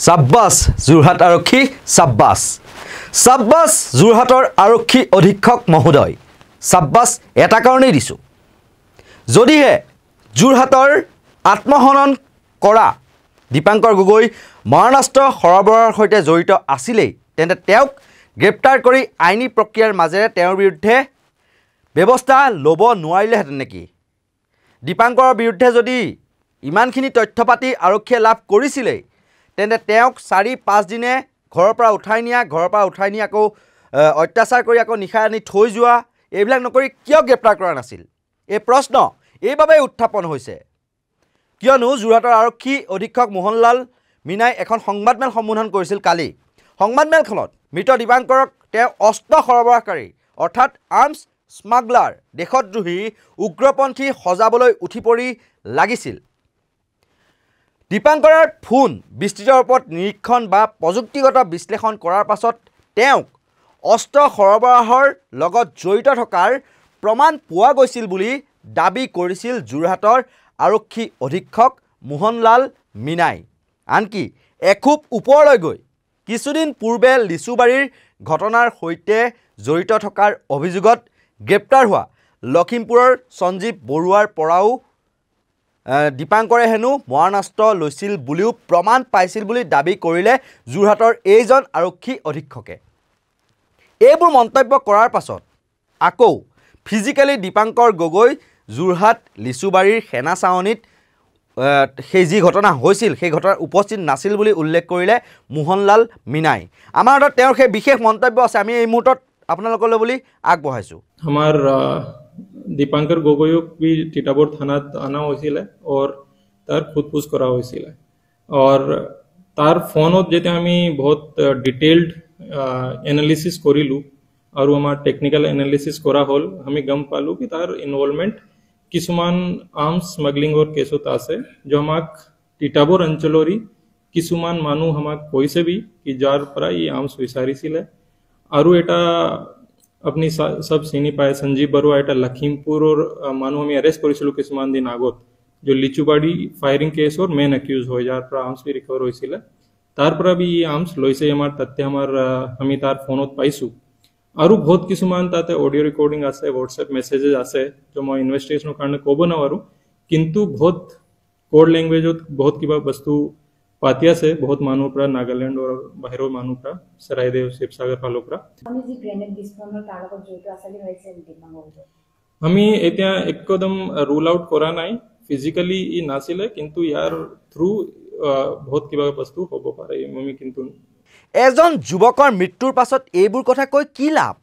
সাব্বাস যোৰহাট আৰক্ষী সাব্বাস সাব্বাস যোৰহাটৰ আৰক্ষী অধীক্ষক মহোদয় সাব্বাস এটা কাৰণেই দিছো যদিহে যোৰহাটৰ আত্মহনন কৰা দীপাংকৰ গগৈ মাৰণাস্ত্ৰ সৰবৰাহৰ সৈতে জড়িত আছিলেই তেন্তে তেওঁক গ্ৰেপ্তাৰ কৰি আইনী প্ৰক্ৰিয়াৰ মাজেৰে তেওঁৰ বিৰুদ্ধে ব্যৱস্থা ল'ব নোৱাৰিলেহেঁতেন নেকি দীপাংকৰৰ বিৰুদ্ধে যদি ইমানখিনি তথ্যপাতি আৰক্ষীয়ে লাভ কৰিছিলেই তেন্তে তেওঁক 4-5 দিনে ঘৰৰ পৰা উঠাই নি আকৌ অত্যাচাৰ কৰি আকৌ নিশা আনি থৈ যোৱা এইবিলাক নকৰি কিয় গ্ৰেপ্তাৰ কৰা নাছিল এই প্ৰশ্ন এইভাবে উত্থাপন হৈছে কিয়নো যোৰহাটৰ আৰক্ষী অধীক্ষক মোহনলাল মিনাই এখন সংবাদমেল সম্বোধন কৰিছিল কালি সংবাদমেলখনত মৃত দীপাংকৰক তেওঁ অস্ত্ৰ সৰবৰাহকাৰী অৰ্থাৎ আৰ্মছ স্মাগলাৰ দেশদ্ৰোহী উগ্ৰপন্থী সজাবলৈ উঠি পৰি লাগিছিল দীপাংকৰৰ ফোন বিস্তৃতৰ ওপৰত নিৰীক্ষণ বা প্ৰযুক্তিগত বিশ্লেষণ কৰাৰ পাছত তেওঁক অস্ত্ৰ সৰবৰাহৰ লগত জড়িত থকাৰ প্ৰমাণ পোৱা গৈছিল বুলি দাবী কৰিছিল যোৰহাটৰ আৰক্ষী অধীক্ষক মোহনলাল মিনাই আনকি এখুব ওপৰলৈ গৈ কিছুদিন পূৰ্বে লিচুবাৰীৰ ঘটনাৰ সৈতে জড়িত থকাৰ অভিযোগত গ্ৰেপ্তাৰ হোৱা লখিমপুৰৰ সঞ্জীৱ বৰুৱাৰ পৰাও দীপাংকৰে হেনো মাৰণাস্ত্ৰ লৈছিল বুলিও প্ৰমাণ পাইছিল বুলি দাবী কৰিলে যোৰহাটৰ এইজন আৰক্ষী অধীক্ষকে এইবোৰ মন্তব্য কৰাৰ পাছত আকৌ ফিজিক্যালি দীপাংকৰ গগৈ যোৰহাট লিচুবাৰীৰ সেনা চাৱনীত সেই যি ঘটনা হৈছিল সেই ঘটনাৰ উপস্থিত নাছিল বুলি উল্লেখ কৰিলে মোহনলাল মিনাই আমাৰ হাতত তেওঁৰ সেই বিশেষ মন্তব্য আছে আমি এই মুহূৰ্তত আপোনালোকলৈ বুলি আগবঢ়াইছোঁ আমাৰ দীপাংকৰ গগৈক भी টিটাবৰ থানাত আনা হৈছিল और তাৰ খুদপুছ কৰা হৈছিল और তাৰ ফোনত যেতিয়া আমি বহুত ডিটেইলড এনালিসিস কৰিলো আৰু আমাৰ টেকনিক্যাল এনালিসিস কৰা হ'ল আমি গম পালো কি তাৰ ইনভলভমেন্ট কিছুমান আৰ্মছ স্মাগলিংৰ কেছত আছে जो আমাক টিটাবৰ অঞ্চলৰি কিছুমান মানুহ আমাক কৈছে भी কি যাৰ পৰা এই আৰ্মছ বিচাৰিছিল আৰু এটা अपनी सब চিনি পায় সঞ্জীৱ বৰুৱা এটা লখিমপুৰৰ মানুহ আমি অ্যাৰেস্ট কৰিছিল কিছুমান দিন আগত जो লিচুবাড়ি ফায়াৰিং কেছৰ মেইন অ্যাকিউজ হৈ যাৰ পৰা আৰ্মছ বি ৰিকভাৰ হৈছিল তাৰ পৰা বি আৰ্মছ লৈছে আমাৰ তথ্য আমাৰ আমি তাৰ ফোনত পাইছো আৰু বহুত কিছুমান তাতে অডিও ৰেকৰ্ডিং আছে WhatsApp মেছেজেস আছে जो মই ইনভেষ্টিগেশ্যনৰ কাৰণে ক'ব নোৱাৰো কিন্তু বহুত কোড ল্যাঙ্গুৱেজত বহুত কিবা বস্তু পাতি আছে বহুত মানুহ পৰা নাগাল্যান্ড আৰু বাহিৰৰ মানুহ পৰা সৰাইদেউ শিৱসাগৰ ফালৰ পৰা আমি যি গ্ৰেনেড ডিসপ্লেনৰ তাৰ লগত জড়িত আছলি হৈছে দীপাংকৰ আমি এতিয়া একদম ৰুল আউট কৰা নাই ফিজিক্যালি ই নাছিলে কিন্তু ইয়াৰ থ্ৰু বহুত কিবা বস্তু হ'ব পাৰে আমি কিন্তু এজন যুৱকৰ মৃত্যুৰ পাছত এইবোৰ কথা কৈ কি লাভ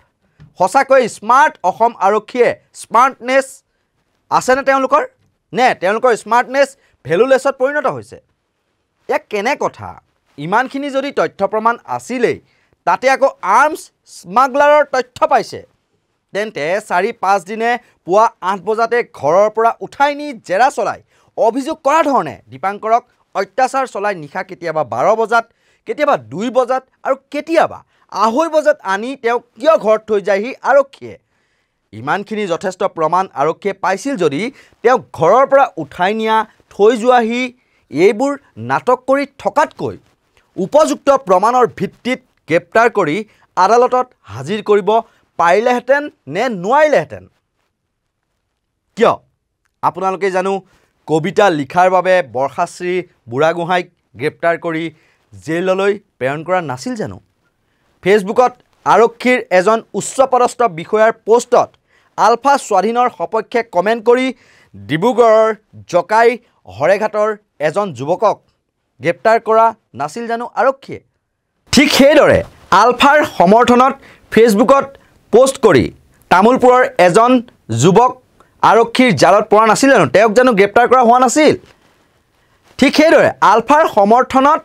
হসাকৈ স্মাৰ্ট অসম আৰক্ষীয়ে স্মাৰ্টনেছ আছে নে তেওঁলোকৰ স্মাৰ্টনেছ ভ্যালুলেছত পৰিণত হৈছে এক কেনে কথা ইমানখিনি যদি তথ্য প্ৰমাণ আছিলেই তাতে আকৌ আৰ্মছ স্মাগলাৰৰ তথ্য পাইছে তেন্তে 4-5 দিনে পুৱা 8 বজাতে ঘৰৰ পৰা উঠাই নি জেৰা চলাই অভিযোগ কৰা ধৰণে দীপাংকৰক অত্যাচাৰ চলাই নিশা কেতিয়াবা 12 বজাত কেতিয়াবা 2 বজাত আৰু কেতিয়াবা 2:30 বজাত আনি তেওঁ কিয় ঘৰত থৈ যায়হি আৰক্ষীয়ে ইমানখিনি যথেষ্ট প্ৰমাণ আৰক্ষীয়ে পাইছিল যদি তেওঁ ঘৰৰ পৰা উঠাই নিয়া থৈ যোৱাহি এইবোৰ নাটক কৰি থকাতকৈ উপযুক্ত প্ৰমাণৰ ভিত্তিত গ্ৰেপ্তাৰ কৰি আদালতত হাজিৰ কৰিব পাৰিলেহেঁতেন নে নোৱাৰিলেহেঁতেন কিয় আপোনালোকে জানো কবিতা লিখাৰ বাবে বৰ্ষাশ্ৰী বুঢ়াগোহাঁইক গ্ৰেপ্তাৰ কৰি জেললৈ প্ৰেৰণ কৰা নাছিল জানো ফেচবুকত আৰক্ষীৰ এজন উচ্চপদস্থ বিষয়াৰ পোষ্টত আলফা স্বাধীনৰ সপক্ষে কমেণ্ট কৰি ডিব্ৰুগড়ৰ জকাই হৰেঘাটৰ এজন যুৱকক গ্ৰেপ্তাৰ কৰা নাছিল জানো আৰক্ষীয়ে ঠিক সেইদৰে আলফাৰ সমৰ্থনত ফেচবুকত পোষ্ট কৰি তামুলপুৰৰ এজন যুৱক আৰক্ষীৰ জালত পৰা নাছিল জানো তেওঁক জানো গ্ৰেপ্তাৰ কৰা হোৱা নাছিল ঠিক সেইদৰে আলফাৰ সমৰ্থনত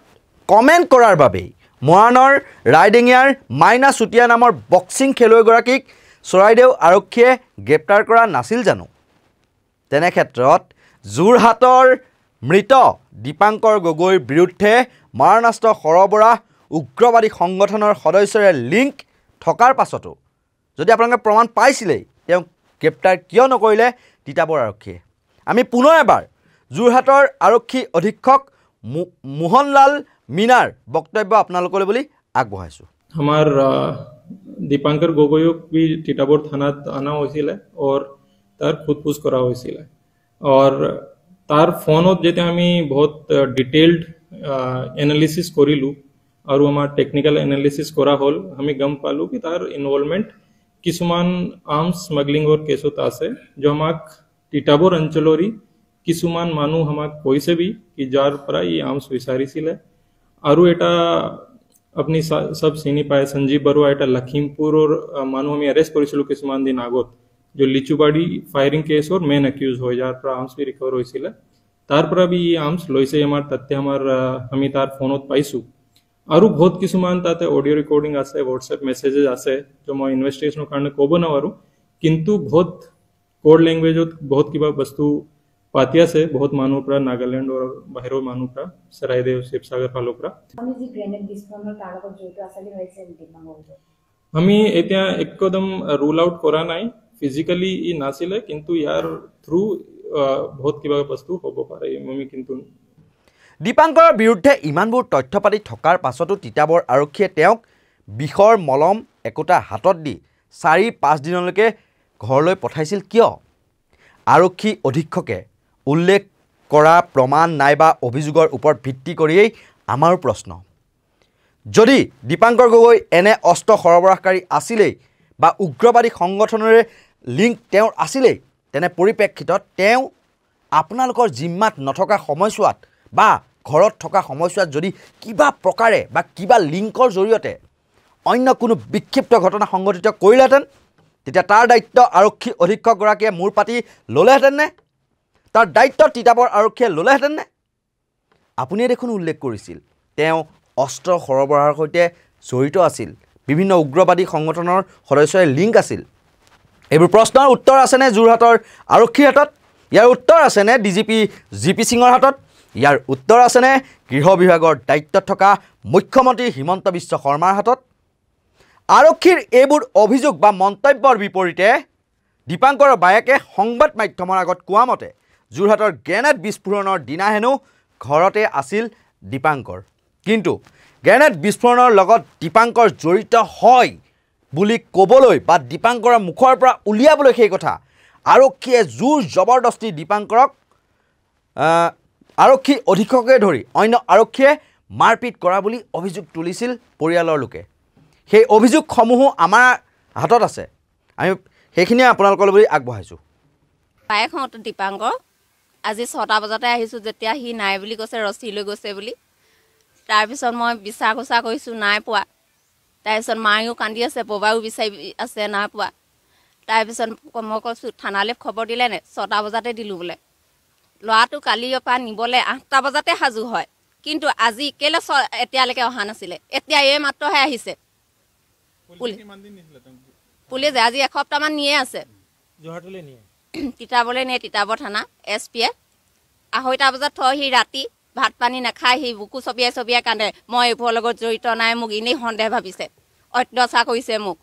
কমেণ্ট কৰাৰ বাবে মৰাণৰ ৰাইডিঙিয়াৰ মাইনা চুতীয়া নামৰ বক্সিং খেলুৱৈগৰাকীক চৰাইদেউ আৰক্ষীয়ে গ্ৰেপ্তাৰ কৰা নাছিল জানো তেনে ক্ষেত্ৰত যোৰহাটৰ মৃত দীপাংকৰ গগৈৰ বিৰুদ্ধে মাৰণাস্ত্ৰ সৰবৰাহ উগ্ৰবাদী সংগঠনৰ সদস্যৰে লিংক থকাৰ পাছতো যদি আপোনালোকে প্ৰমাণ পাইছিলেই তেওঁ গ্ৰেপ্তাৰ কিয় নকৰিলে তিতাবৰ আৰক্ষীয়ে আমি পুনৰ এবাৰ যোৰহাটৰ আৰক্ষী অধীক্ষক মোহনলাল মীনাৰ বক্তব্য আপোনালোকলৈ বুলি আগবঢ়াইছোঁ। আমাৰ দীপাংকৰ গগৈক भी তিতাবৰ থানাত অনা হৈছিলে और তাৰ খুদপুছ কৰা হৈছিলে और তাৰ ফোনত যেতিয়া আমি বহুত ডিটেইলড এনালিসিস কৰিলো আৰু আমাৰ টেকনিক্যাল এনালিসিস কৰা হ'ল আমি গম পালো কি তাৰ ইনভলভমেন্ট কিছুমান আৰ্মছ স্মাগলিংৰ কেছত আছে जो আমাক তিতাবৰ অঞ্চলৰি কিছুমান মানুহ আমাক কৈছে भी কি যাৰ পৰা এই আৰ্মছ বিচাৰিছিলে আৰু এটা अपनी सब চিনি পায় সঞ্জীৱ বৰুৱা এটা লখিমপুৰৰ মানুহ আমি এৰেষ্ট কৰিছিলো কিছুমান দিন আগত जो লিচুবাড়ি ফায়াৰিং কেছৰ মেইন একিউজ হৈ যাৰ পৰা আৰ্মছ বি ৰিকভাৰ হৈছিলে তাৰ পৰা বি আৰ্মছ লৈছে আমাৰ তথ্য আমাৰ আমি তাৰ ফোনত পাইছো আৰু বহুত কিছুমান তাতে অডিও ৰেকৰ্ডিং আছে হোৱাটছএপ মেছেজেস আছে जो মই ইনভেষ্টিগেশ্যনৰ কাৰণে ক'ব নোৱাৰো কিন্তু বহুত কোড ল্যাঙ্গুৱেজত বহুত কিবা বস্তু পাতি আছে বহুত মানুহৰ পৰা নাগালেণ্ড আৰু বাহিৰৰ মানুহৰ পৰা সৰাইদেউ শিৱসাগৰ ফালৰ পৰা আমি যি গ্ৰেনেড বিস্ফোৰণৰ তাৰ লগত জড়িত আছে বুলি ভাবিছে দীপাংকৰ আমি এতিয়া একদম ৰুল আউট কৰা নাই ফিজিক্যালি ই নাছিলে কিন্তু ইয়াৰ থ্ৰু বহুত কিবা বস্তু হ'ব পাৰে আমি কিন্তু দীপাংকৰৰ বিৰুদ্ধে ইমানবোৰ তথ্য পাতি থকাৰ পাছতো তিতাবৰ আৰক্ষীয়ে তেওঁক বিষৰ মলম একোটা হাতত দি 4-5 দিনলৈকে ঘৰলৈ পঠাইছিল কিয় আৰক্ষী অধীক্ষকে উল্লেখ কৰা প্ৰমাণ নাইবা অভিযোগৰ ওপৰত ভিত্তি কৰিয়েই আমাৰ প্ৰশ্ন যদি দীপাংকৰ গগৈ এনে অস্ত্ৰ সৰবৰাহকাৰী আছিলেই বা উগ্ৰবাদী সংগঠনৰে লিংক তেওঁৰ আছিলেই তেনে পৰিপ্ৰেক্ষিতত তেওঁ আপোনালোকৰ জিম্মাত নথকা সময়ছোৱাত বা ঘৰত থকা সময়ছোৱাত যদি কিবা প্ৰকাৰে বা কিবা লিংকৰ জৰিয়তে অন্য কোনো বিক্ষিপ্ত ঘটনা সংঘটিত কৰিলেহেঁতেন তেতিয়া তাৰ দায়িত্ব আৰক্ষী অধীক্ষকগৰাকীয়ে মূৰ পাতি ল'লেহেঁতেন নে তাৰ দায়িত্ব তিতাবৰ আৰক্ষীয়ে ল'লেহেঁতেন নে আপুনিয়ে দেখোন উল্লেখ কৰিছিল তেওঁ অস্ত্ৰ সৰবৰাহৰ সৈতে জড়িত আছিল বিভিন্ন উগ্ৰবাদী সংগঠনৰ সদস্যৰ লিংক আছিল এইবোৰ প্ৰশ্নৰ উত্তৰ আছে নে যোৰহাটৰ আৰক্ষীৰ হাতত ইয়াৰ উত্তৰ আছে নে ডিজিপি জিপি সিঙৰ হাতত ইয়াৰ উত্তৰ আছে নে গৃহ বিভাগৰ দায়িত্বত থকা মুখ্যমন্ত্ৰী হিমন্ত বিশ্ব শৰ্মাৰ হাতত আৰক্ষীৰ এইবোৰ অভিযোগ বা মন্তব্যৰ বিপৰীতে দীপাংকৰ বায়েকে সংবাদ মাধ্যমৰ আগত কোৱা মতে যোৰহাটৰ গ্ৰেনেড বিস্ফোৰণৰ দিনা হেনো ঘৰতে আছিল দীপাংকৰ কিন্তু গ্ৰেনেড বিস্ফোৰণৰ লগত দীপাংকৰ জড়িত হয় বুলি ক'বলৈ বা দীপাংকৰৰ মুখৰ পৰা উলিয়াবলৈ সেই কথা আৰক্ষীয়ে জোৰ জবৰদস্তি দীপাংকৰক আৰক্ষী অধীক্ষকে ধৰি অন্য আৰক্ষীয়ে মাৰপিট কৰা বুলি অভিযোগ তুলিছিল পৰিয়ালৰ লোকে সেই অভিযোগসমূহ আমাৰ হাতত আছে আমি সেইখিনি আপোনালোকলৈ আগবঢ়াইছোঁ পায়খত দীপাংকৰ আজি 6টা বজাতে আহিছোঁ যেতিয়া হি নাই বুলি কৈছে ৰছী লৈ গৈছে বুলি তাৰপিছত মই বিচাৰ কোচা কৰিছোঁ নাই পোৱা তাৰপিছত মায়েও কান্দি আছে ববাও বিচাৰি আছে নাই পোৱা তাৰপিছত মই কৈছোঁ থানালৈ খবৰ দিলে নে 6টা বজাতে দিলোঁ বোলে ল'ৰাটো কালিৰ পৰা নিবলৈ 8টা বজাতে সাজু হয় কিন্তু আজি কেলে এতিয়ালৈকে অহা নাছিলে এতিয়া এই মাত্ৰহে আহিছে পুলিচে আজি এসপ্তাহমান নিয়ে আছে যোৰহাটলৈ নিয়ে তিতাবৰলৈ নিয়ে তিতাবৰ থানা এছপিয়ে 2:30 বজাত থৈ সি ৰাতি ভাত পানী নাখায় সি বুকু ছবিয়াই কান্দে মই এইবোৰৰ লগত জড়িত নাই মোক এনেই সন্দেহ ভাবিছে অত্যাচাৰ কৰিছে মোক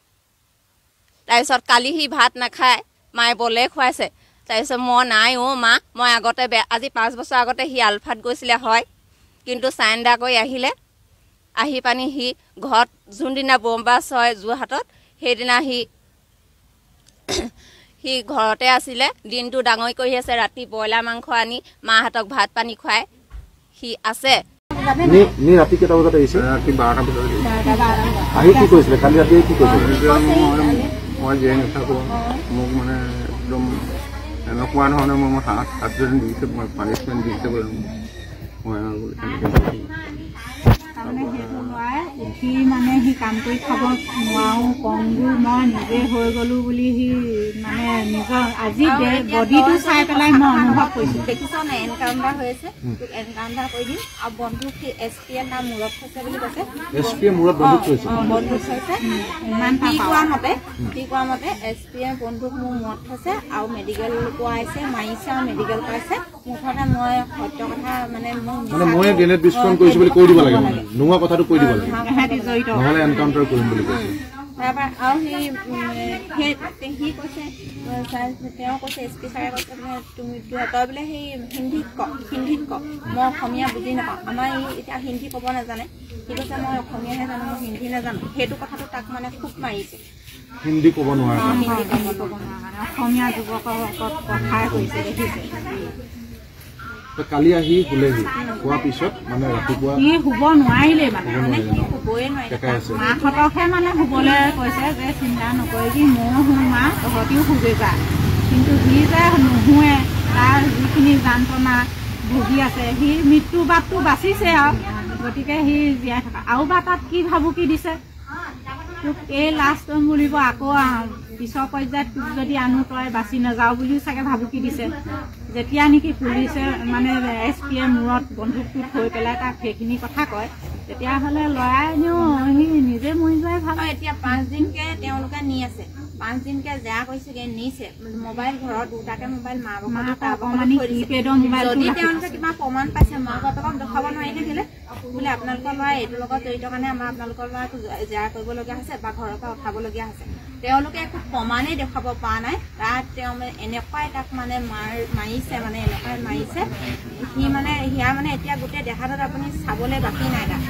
তাৰপিছত কালি সি ভাত নাখায় মায়ে বলে খুৱাইছে তাৰপিছত মই নাই মা মই আগতে আজি 5 বছৰ আগতে সি আলফাত গৈছিলে হয় কিন্তু চাইণ্ডাৰ কৰি আহিলে আহি পানি সি ঘৰত যোনদিনা বমবাছ হয় যোৰহাটত সেইদিনা সি ঘৰতে আছিলে দিনটো ডাঙৰ কৰি আছে ৰাতি ব্ৰইলাৰ মাংস আনি মাহঁতক ভাত পানী খুৱাই সি আছে নি ৰাতি কেইটা বজাত আহিছে ৰাতি 12টা বজাত আহি কি কৈছিলে কালি ৰাতি কি কৈছিলে মই জীয়াই নাথাকোঁ মোক মানে একদম এনেকুৱা ধৰণে মই হাতজন দিছে মই পানিছমেণ্ট দিছে মই উঠি মানে সি কাম কৰি খাব নোৱাৰো কংগুৰ মই নিজে হৈ গ'লো বুলি সি মানে নিজৰ আজি বডিটো চাই পেলাই মই অনুভৱ কৰিছোঁ দেখিছ নাই এনকাউণ্টাৰ হৈ আছে তোক এনকাউণ্টাৰ কৰি দিম আৰু বন্ধুক সি এছপিয়ে নাম মূৰত থৈছে বুলি কৈছে এছপিয়ে মূৰত বন্ধুক থৈছে বন্ধুক থৈছে ইমান সি কোৱা মতে এছপিয়ে বন্ধুক মোৰ মূৰত থৈছে আৰু মেডিকেল পোৱাইছে মাৰিছে আৰু মেডিকেল পাইছে মুঠতে মই সত্য কথা মানে মই গ্ৰেনেড বিস্ফোৰণ কৰিছোঁ বুলি কৈ দিব লাগে নোহোৱা কথাটো কৈ দিব লাগে নহ'লে এনকাউণ্টাৰ কৰিম বুলি কৈছে তাৰপৰা আৰু সি কৈছে তেওঁ কৈছে SP ছাৰে কৈছে বোলে তুমি তই বোলে সেই হিন্দীত ক মই অসমীয়া বুজি নাপাওঁ আমাৰ এতিয়া হিন্দী ক'ব নাজানে সি কৈছে মই অসমীয়াহে জানো মই হিন্দী নাজানো সেইটো কথাটো তাক মানে খুব মাৰিছে হিন্দী ক'ব নোৱাৰে অসমীয়া যুৱকৰ কথাই কৈছে দেখিছে কালি আহি শুলেহি খোৱাৰ পিছত মানে ৰাতিপুৱা সি শুব নোৱাৰিলে মানে শুবই নোৱাৰিলে মাকহঁতকহে মানে শুবলৈ কৈছে যে চিন্তা নকৰিবি ময়ো শুম মা তহঁতিও শুবি যা কিন্তু সি যে নুশুৱে তাৰ যিখিনি যন্ত্ৰণা ভুগি আছে সি মৃত্যু বাটটো বাচিছে আৰু গতিকে সি জীয়াই থকা আৰু বা তাত কি ভাবুকি দিছে তোক এই লাষ্ট বুলিব আকৌ পিছৰ পৰ্যায়ত তোক যদি আনো তই বাচি নাযাওঁ বুলিও চাগে ভাবুকি দিছে যেতিয়া নেকি পুলিচে মানে SP-য়ে মূৰত বন্ধুকটো থৈ পেলাই তাক সেইখিনি কথা কয় তেতিয়াহ'লে ল'ৰাই এনেও সি নিজে মৰি যোৱাই ভাল এতিয়া 5 দিনকে তেওঁলোকে নি আছে 5 দিনকে যা কৈছেগে নিছে মোবাইল ঘৰত দুটাকে মোবাইল মাক যদি তেওঁলোকে কিবা প্ৰমাণ পাইছে মাক বাপেকক দেখাব নোৱাৰিলে কেলে বোলে আপোনালোকৰ ল'ৰা এইটোৰ লগত জড়িত কাৰণে আমাৰ আপোনালোকৰ ল'ৰাটো জেৰা কৰিবলগীয়া হৈছে বা ঘৰৰ পৰা উঠাবলগীয়া হৈছে তেওঁলোকে একো প্ৰমাণেই দেখুৱাব পৰা নাই তাত তেওঁ এনেকুৱাই তাক মানে মাৰিছে মানে এনেকুৱাই মাৰিছে সি মানে সিয়া মানে এতিয়া গোটেই দেহাটোত আপুনি চাবলৈ বাকী নাই তাত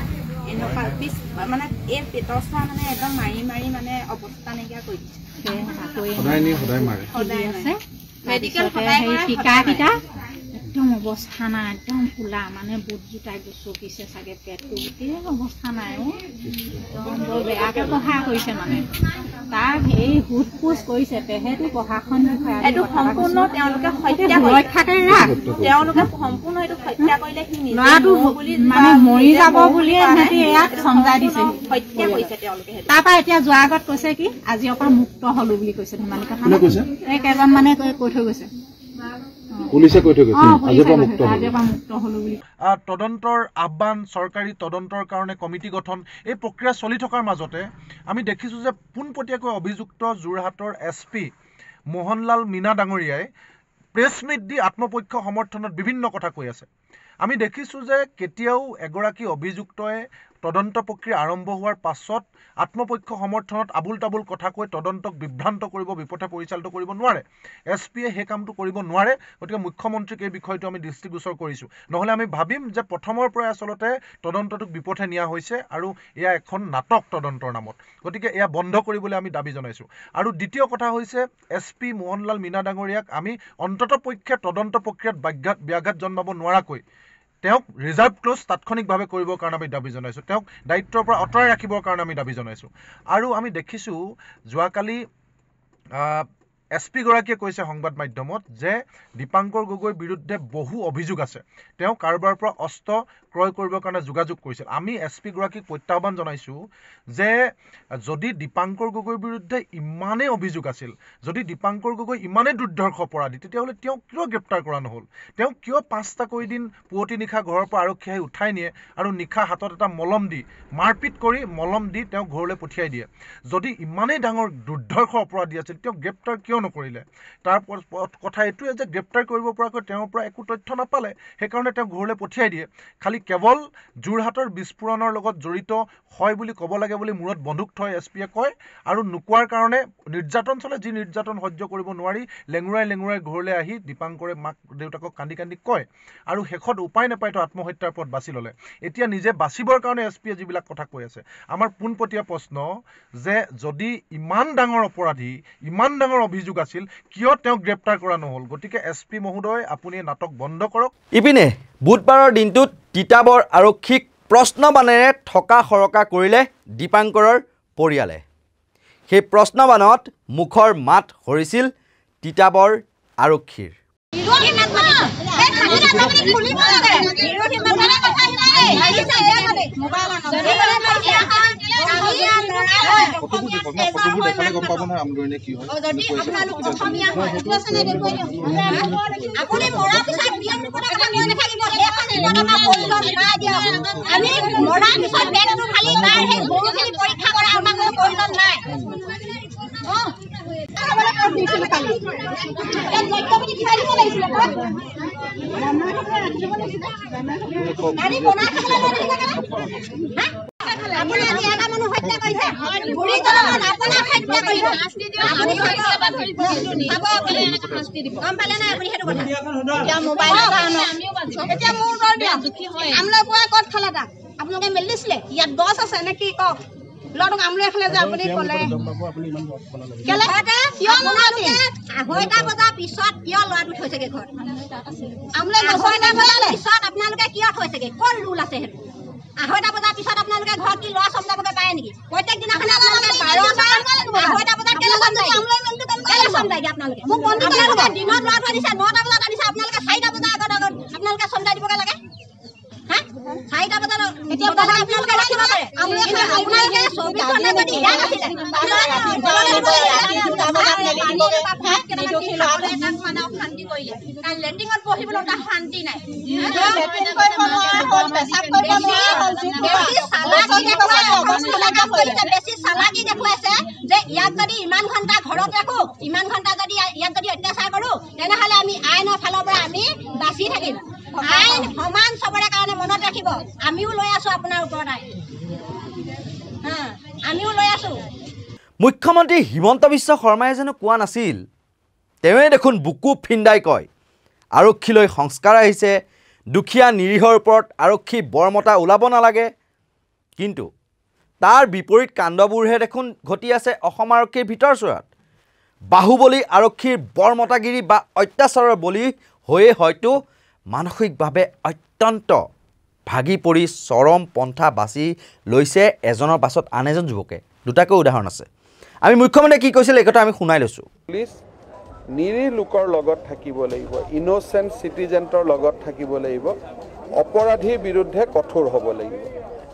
এনেকুৱা পিছ মানে এই পেটৰ চোৱা মানে একদম মাৰি মাৰি মানে অৱস্থা নাইকিয়া কৰি দিছে সদায় আছে মেডিকেল সদায় টিকাকেইটা একদম অৱস্থা নাই একদম ফুলা মানে বুট জোতাই গচকিছে চাগে পেটটো গোটেই অৱস্থা নাই একদম বৰ বেয়াকে পঢ়া কৰিছে মানে তাক এই হুট ফুচ কৰিছে তেহেঁতো প্ৰশাসন এইটো সম্পূৰ্ণ তেওঁলোকে হত্যা তেওঁলোকে সম্পূৰ্ণ এইটো হত্যা কৰিলে সি ল'ৰাটো মানে মৰি যাব বুলিয়ে সিহঁতি ইয়াক চমজাই দিছে হত্যা কৰিছে তেওঁলোকে তাৰপৰা এতিয়া যোৱাৰ আগত কৈছে কি আজিৰ পৰা মুক্ত হলো বুলি কৈছে ধেমালি কথা এই কেইজন মানে কৈ থৈ গৈছে পুলিচে কৈ থৈ গৈছে আজিৰ পৰা মুক্ত হলো বুলি তদন্তৰ আহ্বান চৰকাৰী তদন্তৰ কাৰণে কমিটি গঠন এই প্ৰক্ৰিয়া চলি থকাৰ মাজতে আমি দেখিছোঁ যে পোনপটীয়াকৈ অভিযুক্ত যোৰহাটৰ SP মোহনলাল মীনা ডাঙৰীয়াই প্ৰেছ মিট দি আত্মপক্ষ সমৰ্থনত বিভিন্ন কথা কৈ আছে আমি দেখিছোঁ যে কেতিয়াও এগৰাকী অভিযুক্তই তদন্ত প্ৰক্ৰিয়া আৰম্ভ হোৱাৰ পাছত আত্মপক্ষ সমৰ্থনত আবুল তাবুল কথা কৈ তদন্তক বিভ্ৰান্ত কৰিব বিপথে পৰিচালিত কৰিব নোৱাৰে SP-য়ে সেই কামটো কৰিব নোৱাৰে গতিকে মুখ্যমন্ত্ৰীক এই বিষয়টো আমি দৃষ্টিগোচৰ কৰিছোঁ নহ'লে আমি ভাবিম যে প্ৰথমৰ পৰাই আচলতে তদন্তটোক বিপথে নিয়া হৈছে আৰু এয়া এখন নাটক তদন্তৰ নামত গতিকে এয়া বন্ধ কৰিবলৈ আমি দাবী জনাইছোঁ আৰু দ্বিতীয় কথা হৈছে SP মোহনলাল মীনা ডাঙৰীয়াক আমি অন্ততপক্ষে তদন্ত প্ৰক্ৰিয়াত ব্যাঘাত জন্মাব নোৱাৰাকৈ তেওঁক ৰিজাৰ্ভ ক্লজ তাৎক্ষণিকভাৱে কৰিবৰ কাৰণে আমি দাবী জনাইছোঁ তেওঁক দায়িত্বৰ পৰা আঁতৰাই ৰাখিবৰ কাৰণে আমি দাবী জনাইছোঁ আৰু আমি দেখিছোঁ যোৱাকালি SP গৰাকীয়ে কৈছে সংবাদ মাধ্যমত যে দীপাংকৰ গগৈৰ বিৰুদ্ধে বহু অভিযোগ আছে তেওঁ কাৰোবাৰ পৰা অস্ত্ৰ ক্ৰয় কৰিবৰ কাৰণে যোগাযোগ কৰিছিল আমি SP গৰাকীক প্ৰত্যাহ্বান জনাইছোঁ যে যদি দীপাংকৰ গগৈৰ বিৰুদ্ধে ইমানেই অভিযোগ আছিল যদি দীপাংকৰ গগৈ ইমানেই দুৰ্ধৰ্ষ অপৰাধী তেতিয়াহ'লে তেওঁ কিয় গ্ৰেপ্তাৰ কৰা নহ'ল তেওঁ কিয় 5টাকৈ দিন পুৱতি নিশা ঘৰৰ পৰা আৰক্ষীয়ে উঠাই নিয়ে আৰু নিশা হাতত এটা মলম দি মাৰপিট কৰি মলম দি তেওঁ ঘৰলৈ পঠিয়াই দিয়ে যদি ইমানেই ডাঙৰ দুৰ্ধৰ্ষ অপৰাধী আছিল তেওঁ গ্ৰেপ্তাৰ কিয় নকৰিলে তাৰ কথা এইটোৱে যে গ্ৰেপ্তাৰ কৰিব পৰাকৈ তেওঁৰ পৰা একো তথ্য নাপালে সেইকাৰণে তেওঁ ঘৰলৈ পঠিয়াই দিয়ে খালি কেৱল যোৰহাটৰ বিস্ফোৰণৰ লগত জড়িত হয় বুলি ক'ব লাগে বুলি মূৰত বন্দুক থৈ SP-য়ে কয় আৰু নোকোৱাৰ কাৰণে নিৰ্যাতন চলে যি নিৰ্যাতন সহ্য কৰিব নোৱাৰি লেঙুৰাই ঘৰলৈ আহি দীপাংকৰে মাক দেউতাকক কান্দি কয় আৰু শেষত উপায় নাপায় তো আত্মহত্যাৰ পথ বাছি ল'লে এতিয়া নিজে বাচিবৰ কাৰণে SP-য়ে যিবিলাক কথা কৈ আছে আমাৰ পোনপটীয়া প্ৰশ্ন যে যদি ইমান ডাঙৰ অপৰাধী ইমান ডাঙৰ অভিযোগ আছিল কিয় তেওঁ গ্ৰেপ্তাৰ কৰা নহ'ল গতিকে SP মহোদয় আপুনি নাটক বন্ধ কৰক ইপিনে বুধবাৰৰ দিনটোত তিতাবৰ আৰক্ষীক প্ৰশ্ন বানেৰে থকা সৰকা কৰিলে দীপাংকৰৰ পৰিয়ালে সেই প্ৰশ্নবানত মুখৰ মাত সৰিছিল তিতাবৰ আৰক্ষীৰ আপোনালোকে মেলি দিছিলে ইয়াত গছ আছে নে কি কওক লড়ক আমলে এখানে যে আপুনি কলে কেলে কিয় আপোনালোকে 2:30 বজাৰ পিছত কিয় লড়াটো থৈছেগে ঘৰ আমলে 2:30 বজাৰ পিছত আপোনালোকে কিয় থৈছেগে কোন ৰুল আছে হেতু 2:30 বজাৰ পিছত আপোনালোকে ঘৰ কি লড়া সমজাবগে পায় নেকি প্ৰত্যেক দিনাখন আপোনালোকে 2:30 বজাত কেলে সমজাই আমলে মেলটো কেলে সমজাই আপোনালোকে মোক বন্ধু আপোনালোকে দিনত লড়া দিছে 9টা বজাত আনিছে আপোনালোকে 4টা বজাৰ আগত আপোনালোকে সমজাই দিবগে লাগে হা 4টা বজাত এতিয়া আপোনালোকে ৰাখিব পাৰে আপোনালোকে 24 ঘণ্টা যদি ইয়াত আছিলে শান্তি কৰিলে কাৰণ লেণ্ডিঙত পঢ়িবলৈ এটা শান্তি নাই বেছি চালাকি দেখুৱাইছে যে ইয়াক যদি ইমান ঘণ্টা ঘৰত ৰাখো ইমান ঘণ্টা যদি ইয়াক যদি অত্যাচাৰ কৰো তেনেহ'লে আমি আইনৰ ফালৰ পৰা আমি বাচি থাকিম আইন সমান চবৰে কাৰণে মনত ৰাখিব আমিও লৈ আছো আপোনাৰ ওপৰত আমিও লৈ আছো মুখ্যমন্ত্ৰী হিমন্ত বিশ্ব শৰ্মাই যেন কোৱা নাছিল তেৱে দেখোন বুকু ফিন্দাই কয় আৰক্ষীলৈ সংস্কাৰ আহিছে দুখীয়া নিৰীহৰ ওপৰত আৰক্ষী বৰমতা ওলাব নালাগে কিন্তু তাৰ বিপৰীত কাণ্ডবোৰহে দেখোন ঘটি আছে অসম আৰক্ষীৰ ভিতৰচোৱাত বাহুবলী আৰক্ষীৰ বৰমতাগিৰি বা অত্যাচাৰৰ বলি হৈয়ে হয়তো মানসিকভাৱে অত্যন্ত ভাগি পৰি চৰম পন্থা বাছি লৈছে এজনৰ পাছত আন এজন যুৱকে দুটাকৈ উদাহৰণ আছে আমি মুখ্যমন্ত্ৰীয়ে কি কৈছিল এই কথা আমি শুনাই লৈছোঁ পুলিচ নিৰীহ লোকৰ লগত থাকিব লাগিব ইনোচেণ্ট চিটিজেন্টৰ লগত থাকিব লাগিব অপৰাধীৰ বিৰুদ্ধে কঠোৰ হ'ব লাগিব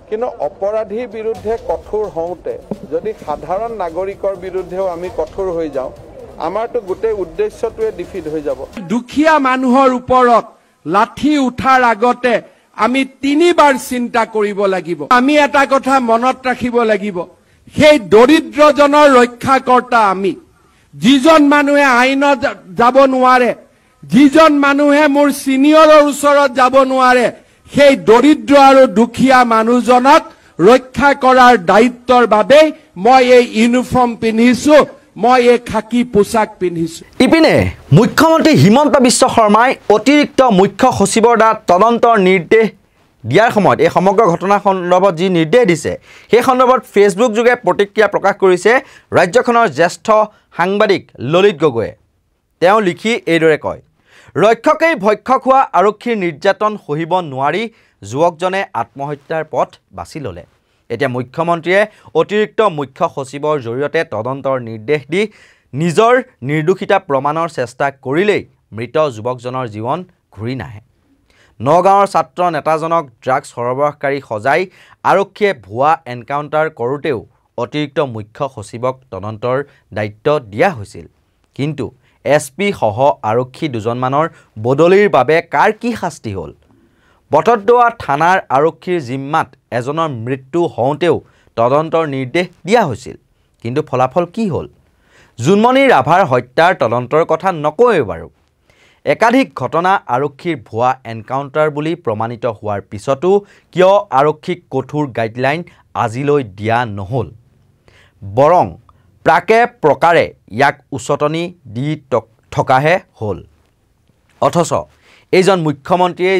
কিন্তু অপৰাধীৰ বিৰুদ্ধে কঠোৰ হওঁতে যদি সাধাৰণ নাগৰিকৰ বিৰুদ্ধেও আমি কঠোৰ হৈ যাওঁ আমাৰতো গোটেই উদ্দেশ্যটোৱে ডিফিট হৈ যাব দুখীয়া মানুহৰ ওপৰত লাঠি উঠাৰ আগতে আমি 3বাৰ চিন্তা কৰিব লাগিব আমি এটা কথা মনত ৰাখিব লাগিব সেই দৰিদ্ৰজনৰ ৰক্ষাকৰ্তা আমি যিজন মানুহে আইনত যাব নোৱাৰে যিজন মানুহে মোৰ সিনিয়ৰৰ ওচৰত যাব নোৱাৰে সেই দৰিদ্ৰ আৰু দুখীয়া মানুহজনক ৰক্ষা কৰাৰ দায়িত্বৰ বাবে মই এই ইউনিফৰ্ম পিন্ধিছো মই এই খাকি পোছাক পিন্ধিছো ইপিনে মুখ্যমন্ত্ৰী হিমন্ত বিশ্ব শৰ্মাই অতিৰিক্ত মুখ্য সচিবৰ দ্বাৰা তদন্তৰ নিৰ্দেশ দিয়াৰ সময়ত এই সমগ্ৰ ঘটনা সন্দৰ্ভত যি নিৰ্দেশ দিছে সেই সন্দৰ্ভত ফেচবুক যোগে প্ৰতিক্ৰিয়া প্ৰকাশ কৰিছে ৰাজ্যখনৰ জ্যেষ্ঠ সাংবাদিক ললিত গগৈয়ে তেওঁ লিখি এইদৰে কয় ৰক্ষকেই ভক্ষক হোৱা আৰক্ষীৰ নিৰ্যাতন সহিব নোৱাৰি যুৱকজনে আত্মহত্যাৰ পথ বাছি ল'লে এতিয়া মুখ্যমন্ত্ৰীয়ে অতিৰিক্ত মুখ্য সচিবৰ জৰিয়তে তদন্তৰ নিৰ্দেশ দি নিজৰ নিৰ্দোষিতা প্ৰমাণৰ চেষ্টা কৰিলেই মৃত যুৱকজনৰ জীৱন ঘূৰি নাহে নগাঁৱৰ ছাত্ৰ নেতাজনক ড্ৰাগছ সৰবৰাহকাৰী সজাই আৰক্ষীয়ে ভুৱা এনকাউণ্টাৰ কৰোঁতেও অতিৰিক্ত মুখ্য সচিবক তদন্তৰ দায়িত্ব দিয়া হৈছিল কিন্তু SP সহ আৰক্ষী দুজনমানৰ বদলিৰ বাবে কাৰ কি শাস্তি হ'ল বটদ্ৰৱা থানাৰ আৰক্ষীৰ জিম্মাত এজনৰ মৃত্যু হওঁতেও তদন্তৰ নিৰ্দেশ দিয়া হৈছিল কিন্তু ফলাফল কি হ'ল জুনমণি ৰাভাৰ হত্যাৰ তদন্তৰ কথা নকয় বাৰু একাধিক ঘটনা আৰক্ষীৰ ভুৱা এনকাউণ্টাৰ বুলি প্ৰমাণিত হোৱাৰ পিছতো কিয় আৰক্ষীক কঠোৰ গাইডলাইন আজিলৈ দিয়া নহ'ল বৰং প্ৰাকে প্ৰকাৰে ইয়াক উচতনি দি থকাহে হ'ল অথচ এইজন মুখ্যমন্ত্ৰীয়ে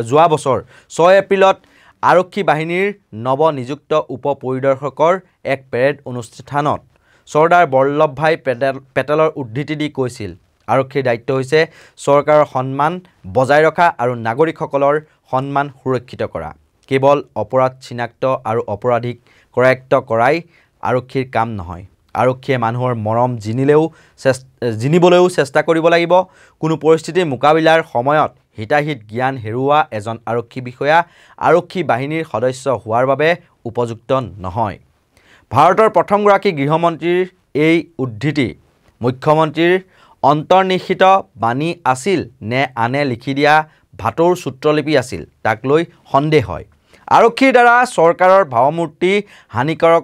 যোৱা বছৰ 6 এপ্ৰিলত আৰক্ষী বাহিনীৰ নৱনিযুক্ত উপ পৰিদৰ্শকৰ এক পেৰেড অনুষ্ঠানত চৰ্দাৰ বল্লভভাই পেটেলৰ উদ্ধৃতি দি কৈছিল আৰক্ষীৰ দায়িত্ব হৈছে চৰকাৰৰ সন্মান বজাই ৰখা আৰু নাগৰিকসকলৰ সন্মান সুৰক্ষিত কৰা কেৱল অপৰাধ চিনাক্ত আৰু অপৰাধীক কৰায়ত্ব কৰাই আৰক্ষীৰ কাম নহয় আৰক্ষীয়ে মানুহৰ মৰম জিনিবলৈও চেষ্টা কৰিব লাগিব কোনো পৰিস্থিতিৰ মোকাবিলাৰ সময়ত হিতাহিত জ্ঞান হেৰুওৱা এজন আৰক্ষী বিষয়া আৰক্ষী বাহিনীৰ সদস্য হোৱাৰ বাবে উপযুক্ত নহয় ভাৰতৰ প্ৰথমগৰাকী গৃহমন্ত্ৰীৰ এই উদ্ধৃতি মুখ্যমন্ত্ৰীৰ অন্তৰ্নিহিত বাণী আছিল নে আনে লিখি দিয়া ভাটৌৰ সূত্ৰলিপি আছিল তাক লৈ সন্দেহ হয় আৰক্ষীৰ দ্বাৰা চৰকাৰৰ ভাৱমূৰ্তি হানিকাৰক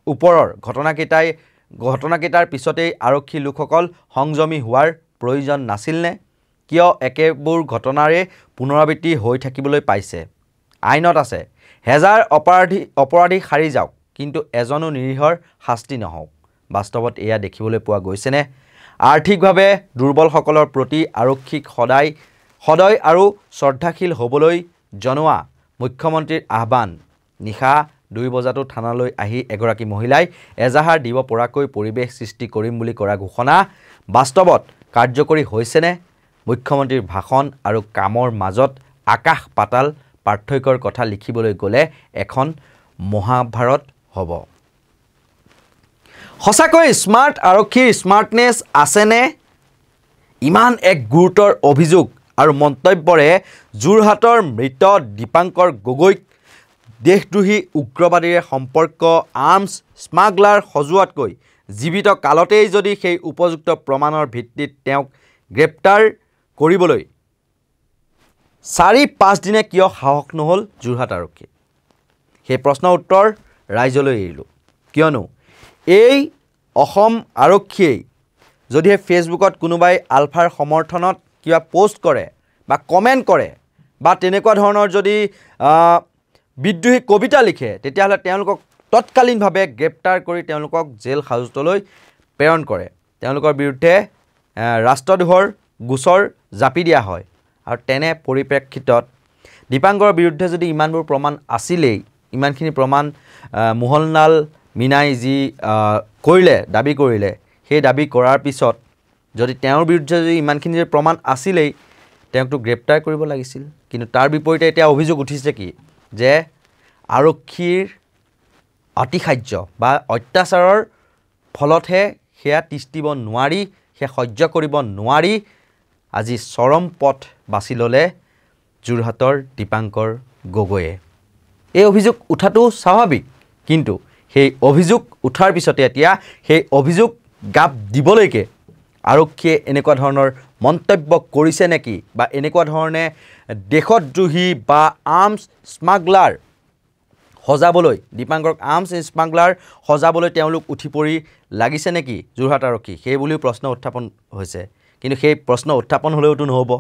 ওপৰৰ ঘটনাকেইটাৰ পিছতেই আৰক্ষী লোকসকল সংযমী হোৱাৰ প্ৰয়োজন নাছিল নে কিয় একেবোৰ ঘটনাৰে পুনৰাবৃত্তি হৈ থাকিবলৈ পাইছে আইনত আছে হেজাৰ অপৰাধী সাৰি যাওক কিন্তু এজনো নিৰীহৰ শাস্তি নহওক বাস্তৱত এয়া দেখিবলৈ পোৱা গৈছেনে আৰ্থিকভাৱে দুৰ্বলসকলৰ প্ৰতি আৰক্ষীক সদয় আৰু শ্ৰদ্ধাশীল হ'বলৈ জনোৱা মুখ্যমন্ত্ৰীৰ আহ্বান নিশা 2 বজাতো থানালৈ আহি এগৰাকী মহিলাই এজাহাৰ দিব পৰাকৈ পৰিৱেশ সৃষ্টি কৰিম বুলি কৰা ঘোষণা বাস্তৱত কাৰ্যকৰী হৈছেনে মুখ্যমন্ত্ৰীৰ ভাষণ আৰু কামৰ মাজত আকাশ পাতাল পাৰ্থক্যৰ কথা লিখিবলৈ গ'লে এখন মহাভাৰত হ'ব সঁচাকৈ স্মাৰ্ট আৰক্ষীৰ স্মাৰ্টনেছ আছেনে ইমান এক গুৰুতৰ অভিযোগ আৰু মন্তব্যৰে যোৰহাটৰ মৃত দীপাংকৰ গগৈক দেশদ্ৰোহী উগ্ৰবাদীৰে সম্পৰ্ক আৰ্মছ স্মাগলাৰ সজোৱাতকৈ জীৱিত কালতেই যদি সেই উপযুক্ত প্ৰমাণৰ ভিত্তিত তেওঁক গ্ৰেপ্তাৰ কৰিবলৈ 4-5 দিনে কিয় সাহস নহ'ল যোৰহাট আৰক্ষী সেই প্ৰশ্নৰ উত্তৰ ৰাইজলৈ এৰিলোঁ কিয়নো এই অসম আৰক্ষীয়ে যদিহে ফেচবুকত কোনোবাই আলফাৰ সমৰ্থনত কিবা পোষ্ট কৰে বা কমেণ্ট কৰে বা তেনেকুৱা ধৰণৰ যদি বিদ্ৰোহী কবিতা লিখে তেতিয়াহ'লে তেওঁলোকক তৎকালীনভাৱে গ্ৰেপ্তাৰ কৰি তেওঁলোকক জেল হাজতলৈ প্ৰেৰণ কৰে তেওঁলোকৰ বিৰুদ্ধে ৰাষ্ট্ৰদ্ৰোহৰ গোচৰ জাপি দিয়া হয় আৰু তেনে পৰিপ্ৰেক্ষিতত দীপাংকৰৰ বিৰুদ্ধে যদি ইমানবোৰ প্ৰমাণ আছিলেই ইমানখিনি প্ৰমাণ মোহনলাল মীনাই যি কৰিলে দাবী কৰিলে সেই দাবী কৰাৰ পিছত যদি তেওঁৰ বিৰুদ্ধে যদি ইমানখিনি প্ৰমাণ আছিলেই তেওঁকতো গ্ৰেপ্তাৰ কৰিব লাগিছিল কিন্তু তাৰ বিপৰীতে এতিয়া অভিযোগ উঠিছে কি যে আৰক্ষীৰ অতিশায্য বা অত্যাচাৰৰ ফলতহে সেয়া তিষ্টিব নোৱাৰি সেয়া সহ্য কৰিব নোৱাৰি আজি চৰম পথ বাছি ল'লে যোৰহাটৰ দীপাংকৰ গগৈয়ে এই অভিযোগ উঠাটো স্বাভাৱিক কিন্তু সেই অভিযোগ উঠাৰ পিছতে এতিয়া সেই অভিযোগ গাপ দিবলৈকে আৰক্ষীয়ে এনেকুৱা ধৰণৰ মন্তব্য কৰিছে নেকি বা এনেকুৱা ধৰণে দেশদ্ৰোহী বা আৰ্মছ স্মাগলাৰ সজাবলৈ দীপাংকৰক আৰ্মছ স্মাগলাৰ সজাবলৈ তেওঁলোক উঠি পৰি লাগিছে নেকি যোৰহাট আৰক্ষী সেই বুলিও প্ৰশ্ন উত্থাপন হৈছে কিন্তু সেই প্ৰশ্ন উত্থাপন হ'লেওতো নহ'ব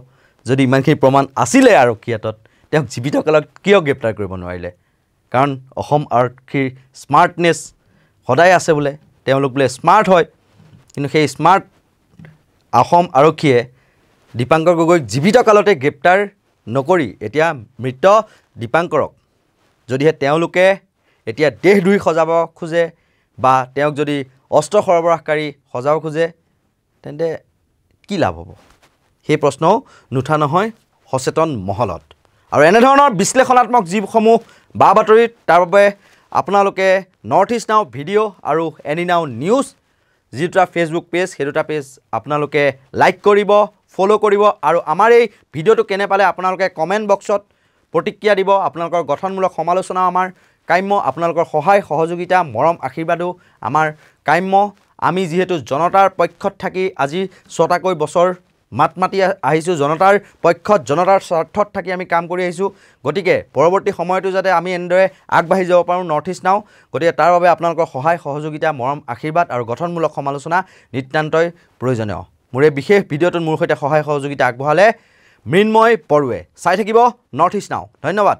যদি ইমানখিনি প্ৰমাণ আছিলে আৰক্ষীৰ হাতত তেওঁক জীৱিত কালত কিয় গ্ৰেপ্তাৰ কৰিব নোৱাৰিলে কাৰণ অসম আৰক্ষীৰ স্মাৰ্টনেছ সদায় আছে বোলে তেওঁলোক বোলে স্মাৰ্ট হয় কিন্তু সেই স্মাৰ্ট অসম আৰক্ষীয়ে দীপাংকৰ গগৈক জীৱিত কালতে গ্ৰেপ্তাৰ নকৰি এতিয়া মৃত দীপাংকৰক যদিহে তেওঁলোকে এতিয়া দেশদ্ৰোহী সজাব খোজে বা তেওঁক যদি অস্ত্ৰ সৰবৰাহকাৰী সজাব খোজে তেন্তে কি লাভ হ'ব সেই প্ৰশ্নও নুঠা নহয় সচেতন মহলত আৰু এনেধৰণৰ বিশ্লেষণাত্মক যিসমূহ বা বাতৰি তাৰ বাবে আপোনালোকে নৰ্থ ইষ্ট নাও ভিডিঅ' আৰু এনি নাও নিউজ যি দুটা ফেচবুক পেজ সেই দুটা পেজ আপোনালোকে লাইক কৰিব ফ'ল' কৰিব আৰু আমাৰ এই ভিডিঅ'টো কেনে পালে আপোনালোকে কমেণ্ট বক্সত প্ৰতিক্ৰিয়া দিব আপোনালোকৰ গঠনমূলক সমালোচনা আমাৰ কাম্য আপোনালোকৰ সহায় সহযোগিতা মৰম আশীৰ্বাদো আমাৰ কাম্য আমি যিহেতু জনতাৰ পক্ষত থাকি আজি 6টাকৈ বছৰ মাত মাতি আহিছোঁ জনতাৰ পক্ষত জনতাৰ স্বাৰ্থত থাকি আমি কাম কৰি আহিছোঁ গতিকে পৰৱৰ্তী সময়তো যাতে আমি এনেদৰে আগবাঢ়ি যাব পাৰোঁ নৰ্থ ইষ্ট নাও গতিকে তাৰ বাবে আপোনালোকৰ সহায় সহযোগিতা মৰম আশীৰ্বাদ আৰু গঠনমূলক সমালোচনা নিতান্তই প্ৰয়োজনীয় মোৰ এই বিশেষ ভিডিঅ'টোত মোৰ সৈতে সহায় সহযোগিতা আগবঢ়ালে মৃন্ময় বৰুৱে চাই থাকিব নৰ্থ ইষ্ট নাও ধন্যবাদ